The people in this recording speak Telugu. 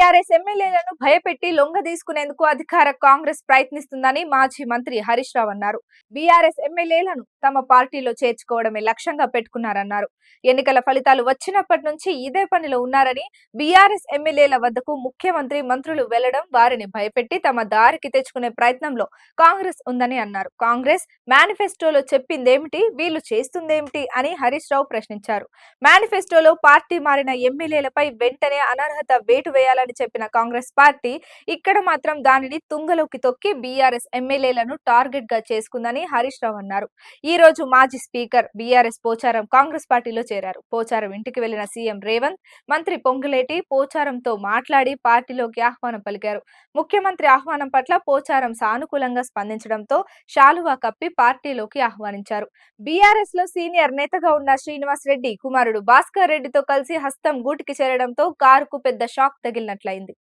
బీఆర్ఎస్ ఎమ్మెల్యేలను భయపెట్టి లొంగదీసుకునేందుకు అధికార కాంగ్రెస్ ప్రయత్నిస్తుందని మాజీ మంత్రి హరీష్ రావు అన్నారు. బీఆర్ఎస్ ఎమ్మెల్యేలను తమ పార్టీలో చేర్చుకోవడమే లక్ష్యంగా పెట్టుకున్నారన్నారు. ఎన్నికల ఫలితాలు వచ్చినప్పటి నుంచి ఇదే పనిలో ఉన్నారని, బీఆర్ఎస్ ఎమ్మెల్యేల వద్దకు ముఖ్యమంత్రి మంత్రులు వెళ్లడం వారిని భయపెట్టి తమ దారికి తెచ్చుకునే ప్రయత్నంలో కాంగ్రెస్ ఉందని అన్నారు. కాంగ్రెస్ మేనిఫెస్టోలో చెప్పిందేమిటి, వీళ్ళు చేస్తుందేమిటి అని హరీష్ రావు ప్రశ్నించారు. మేనిఫెస్టోలో పార్టీ మారిన ఎమ్మెల్యేలపై వెంటనే అనర్హత వేటు వేయాలని చెప్పిన కాంగ్రెస్ పార్టీ ఇక్కడ మాత్రం దానిని తుంగలోకి తొక్కి బీఆర్ఎస్ ఎమ్మెల్యేలను టార్గెట్ గా చేసుకుందని హరీష్ రావు అన్నారు. ఈ రోజు మాజీ స్పీకర్ బీఆర్ఎస్ పోచారం కాంగ్రెస్ పార్టీలో చేరారు. పోచారం ఇంటికి వెళ్లిన సీఎం రేవంత్, మంత్రి పొంగులేటి పోచారంతో మాట్లాడి పార్టీలోకి ఆహ్వానం పలికారు. ముఖ్యమంత్రి ఆహ్వానం పట్ల పోచారం సానుకూలంగా స్పందించడంతో శాలువా కప్పి పార్టీలోకి ఆహ్వానించారు. బీఆర్ఎస్ లో సీనియర్ నేతగా ఉన్న శ్రీనివాస్ రెడ్డి కుమారుడు భాస్కర్ రెడ్డితో కలిసి హస్తం గూటికి చేరడంతో కారుకు పెద్ద షాక్ తగిలినట్లయింది.